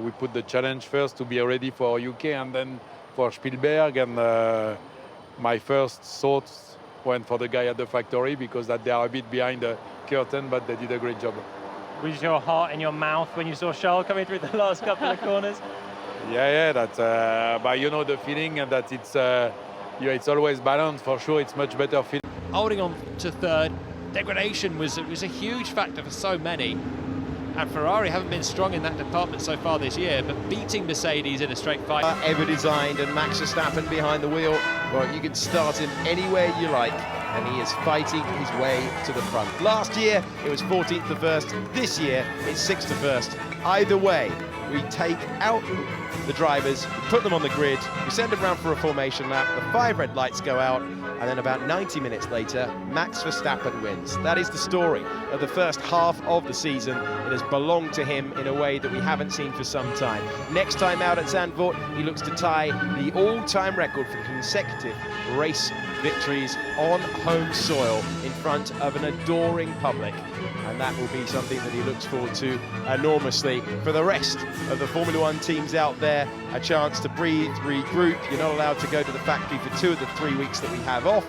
we put the challenge first to be ready for UK and then for Spielberg. And my first thoughts went for the guy at the factory because that they are a bit behind the curtain, but they did a great job. Was your heart in your mouth when you saw Charles coming through the last couple of corners? Yeah, that. But you know the feeling that it's always balanced. For sure, it's much better feeling. Holding on to third, degradation was a huge factor for so many. And Ferrari haven't been strong in that department so far this year, but beating Mercedes in a straight fight. Ever designed, and Max Verstappen behind the wheel. Well, you can start him anywhere you like, and he is fighting his way to the front. Last year, it was 14th to first. This year, it's 6th to first. Either way, we take out the drivers, we put them on the grid, we send them around for a formation lap, the 5 red lights go out, and then about 90 minutes later, Max Verstappen wins. That is the story of the first half of the season. It has belonged to him in a way that we haven't seen for some time. Next time out at Zandvoort, he looks to tie the all-time record for consecutive race victories on home soil in front of an adoring public. And that will be something that he looks forward to enormously. For the rest of the Formula One teams out there, a chance to breathe, regroup. You're not allowed to go to the factory for 2 of the 3 weeks that we have off.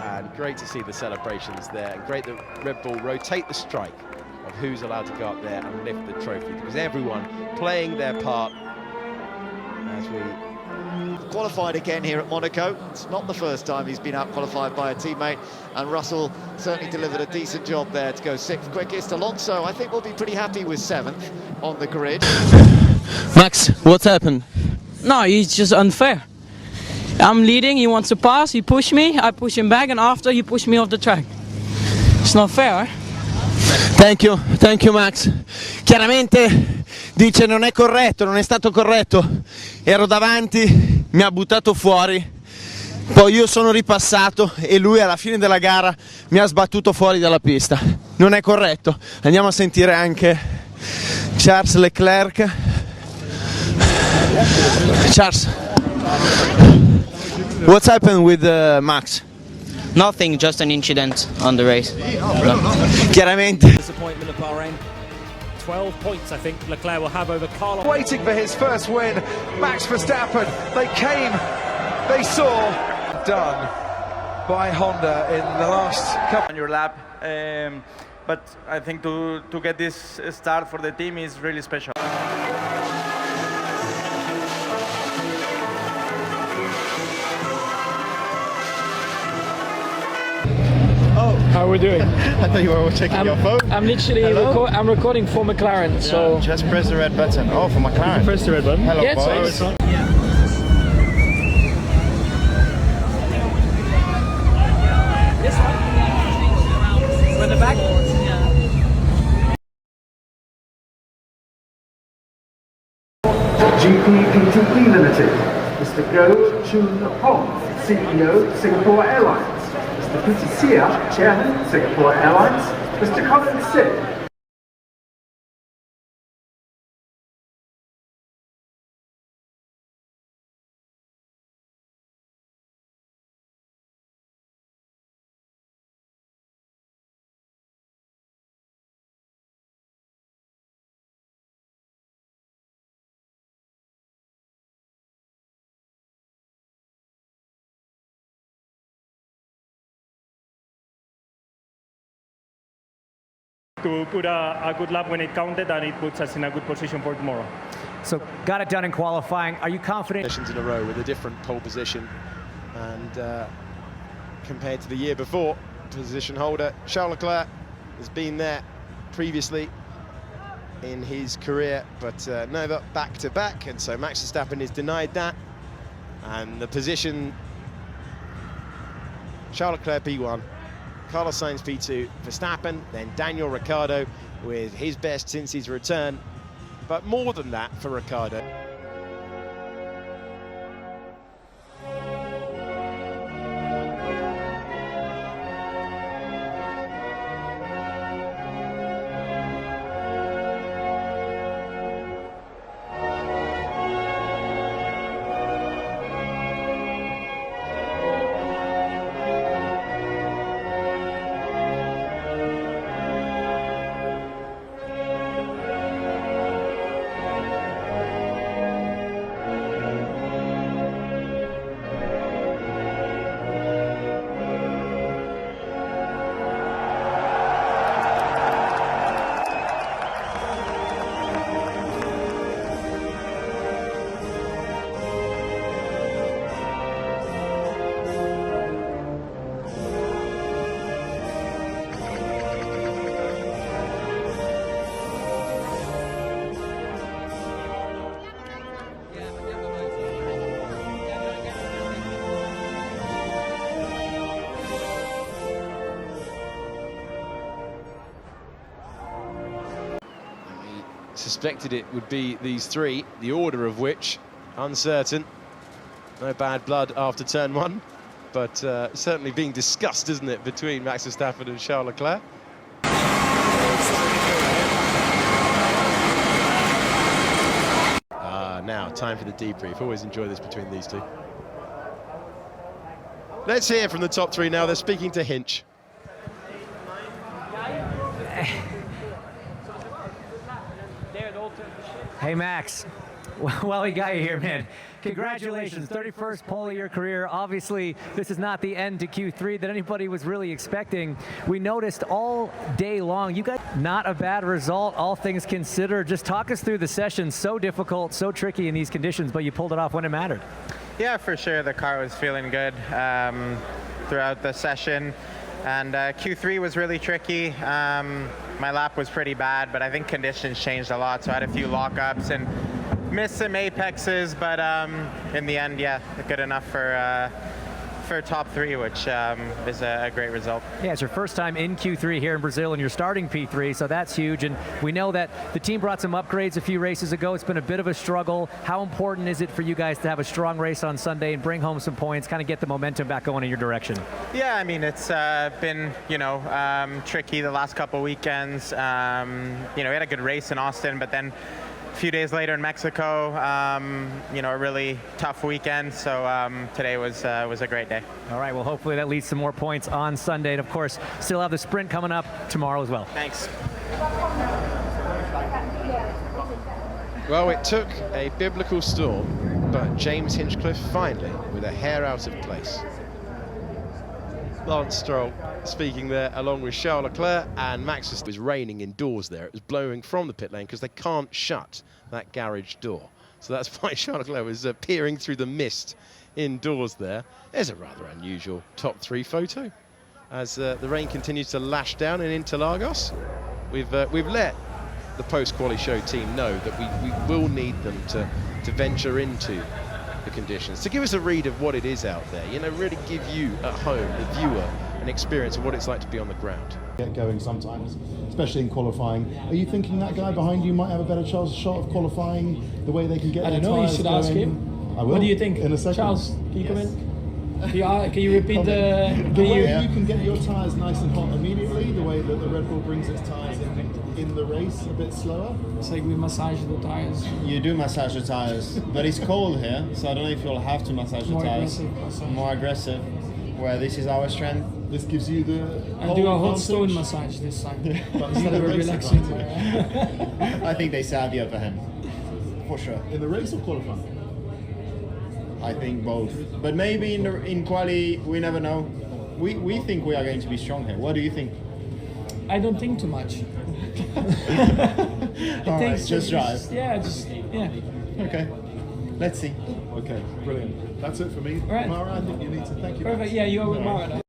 And great to see the celebrations there, and great that Red Bull rotate the strike of who's allowed to go up there and lift the trophy, because everyone playing their part as we qualified again here at Monaco. It's not the first time he's been out-qualified by a teammate, and Russell certainly delivered a decent job there to go 6th quickest. Alonso, I think, will be pretty happy with 7th on the grid. Max, what's happened? No, it's just unfair. I'm leading, he wants to pass, he pushed me, I push him back, and after he pushed me off the track. It's not fair, eh? Thank you Max. Chiaramente dice non è corretto, non è stato corretto, ero davanti, mi ha buttato fuori, poi io sono ripassato e lui alla fine della gara mi ha sbattuto fuori dalla pista. Non è corretto. Andiamo a sentire anche Charles Leclerc. Charles, what's happened with Max? Nothing, just an incident on the race. Chiaramente. Disappointment of Bahrain. 12 points, I think, Leclerc will have over Carlos. Waiting for his first win, Max Verstappen. They came, they saw, done by Honda in the last couple. On your lap, but I think to get this start for the team is really special. How are we doing? I thought you were checking your phone. I'm literally I'm recording for McLaren, so... Just press the red button. Oh, for McLaren. Press the red button. Hello, yeah, boys. So We're the back. GPPTP Limited, Mr. Go Chun Hong, CEO, Singapore Airlines. Mr. Peter Seah, Chairman, Singapore Airlines. Mr. Colin Sipp, to put a good lap when it counted, and it puts us in a good position for tomorrow. So got it done in qualifying. Are you confident? Positions in a row with a different pole position, and compared to the year before, position holder Charles Leclerc has been there previously in his career, but never back-to-back, and so Max Verstappen is denied that, and the position Charles Leclerc P1, Carlos Sainz P2, Verstappen, then Daniel Ricciardo with his best since his return, but more than that for Ricciardo. suspected it would be these three, the order of which uncertain. No bad blood after turn one, but certainly being discussed, isn't it, between Max Verstappen and Charles Leclerc. Now, time for the debrief. Always enjoy this between these two. Let's hear from the top three now. They're speaking to Hinch. Hey, Max. Well, we got you here, man. Congratulations, 31st pole of your career. Obviously, this is not the end to Q3 that anybody was really expecting. We noticed all day long, you got not a bad result, all things considered. Just talk us through the session. So difficult, so tricky in these conditions, but you pulled it off when it mattered. Yeah, for sure. The car was feeling good throughout the session. And Q3 was really tricky. My lap was pretty bad, but I think conditions changed a lot. So I had a few lockups and missed some apexes, but in the end, yeah, good enough for top three, which is a great result. Yeah, it's your first time in Q3 here in Brazil, and you're starting P3, so that's huge. And we know that the team brought some upgrades a few races ago. It's been a bit of a struggle. How important is it for you guys to have a strong race on Sunday and bring home some points, kind of get the momentum back going in your direction? Yeah, I mean, it's been, tricky the last couple weekends. We had a good race in Austin, but then a few days later in Mexico, a really tough weekend. So today was a great day. All right, well, hopefully that leads to more points on Sunday. And of course, still have the sprint coming up tomorrow as well. Thanks. Well, it took a biblical storm, but James Hinchcliffe finally with a hair out of place. Lance Stroll speaking there along with Charles Leclerc, and Max Verstappen. It was raining indoors there. It was blowing from the pit lane because they can't shut that garage door. So that's why Charles Leclerc was peering through the mist indoors there. There's a rather unusual top three photo as the rain continues to lash down in Interlagos. We've let the post-quali show team know that we will need them to venture into the conditions, to give us a read of what it is out there, really give you at home, the viewer, an experience of what it's like to be on the ground. Get going sometimes, especially in qualifying. Are you thinking that guy behind you might have a better shot of qualifying, the way they can get I their don't know, you tyres should going? ask him. I will. What do you think? In a second. Charles, can you come in? Can you repeat the way you can get your tyres nice and hot immediately, the way that the Red Bull brings its tyres in the race a bit slower? It's like we massage the tyres. You do massage the tyres, but it's cold here, so I don't know if you'll have to massage the tyres. More aggressive, where this is our strength. This gives you the I'll do a hot stone massage this time. Instead of a relaxing. I think they still have the upper hand, for sure. In the race or qualifying? I think both, but maybe in quali, we never know. We think we are going to be strong here. What do you think? I don't think too much. All right, just drive. Yeah. Okay, let's see. Okay, brilliant. That's it for me. Right. Mara, I think you need to thank you. Perfect. Yeah, you are with Mara now.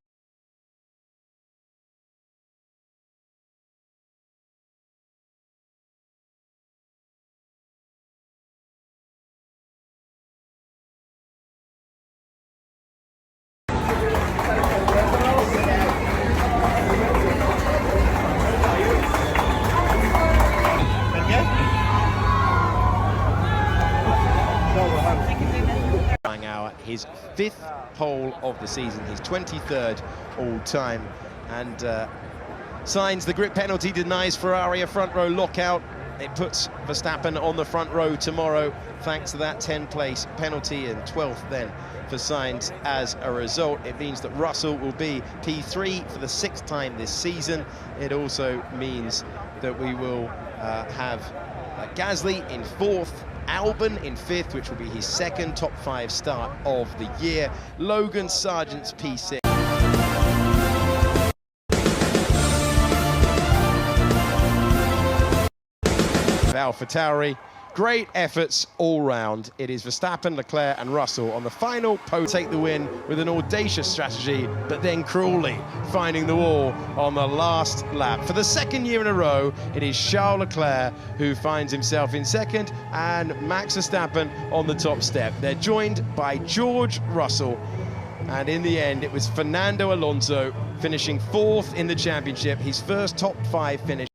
His 5th pole of the season, his 23rd all-time, and Sainz the grip penalty denies Ferrari a front row lockout. It puts Verstappen on the front row tomorrow thanks to that 10th-place penalty, and 12th then for Sainz as a result. It means that Russell will be P3 for the 6th time this season. It also means that we will have Gasly in 4th, Albon in 5th, which will be his 2nd top 5 start of the year. Logan Sargent's P6. AlphaTauri. Great efforts all round. It is Verstappen, Leclerc and Russell on the final podium. Take the win with an audacious strategy, but then cruelly finding the wall on the last lap. For the 2nd year in a row, it is Charles Leclerc who finds himself in 2nd and Max Verstappen on the top step. They're joined by George Russell, and in the end it was Fernando Alonso finishing 4th in the championship, his first top 5 finish.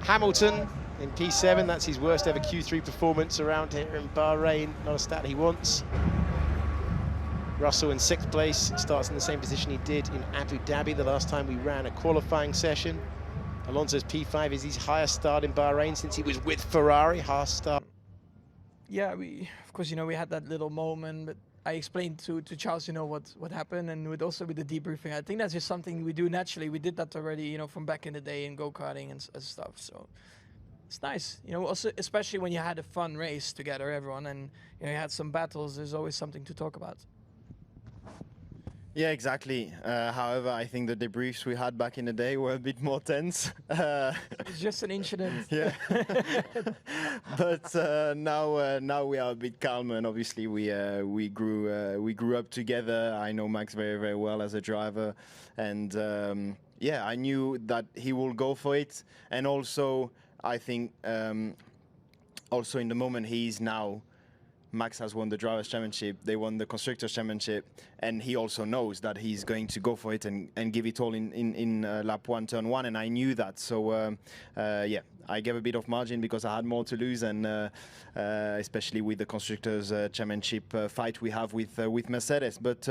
Hamilton in P7, that's his worst ever Q3 performance around here in Bahrain, not a stat he wants. Russell in 6th place, starts in the same position he did in Abu Dhabi the last time we ran a qualifying session. Alonso's P5 is his highest start in Bahrain since he was with Ferrari, highest start. Yeah, of course, we had that little moment, but I explained to Charles, what happened, and with the debriefing. I think that's just something we do naturally. We did that already, from back in the day in go-karting and stuff. So it's nice, also especially when you had a fun race together, everyone, and you had some battles. There's always something to talk about. Yeah, exactly. However, I think the debriefs we had back in the day were a bit more tense. It's just an incident. Yeah. But now we are a bit calmer, and obviously we grew up together. I know Max very, very well as a driver, and yeah, I knew that he will go for it. And also, I think also in the moment he is now, Max has won the Drivers' Championship, they won the Constructors' Championship, and he also knows that he's going to go for it and give it all in lap 1, turn 1, and I knew that. So, yeah, I gave a bit of margin because I had more to lose, and especially with the Constructors' Championship fight we have with Mercedes. But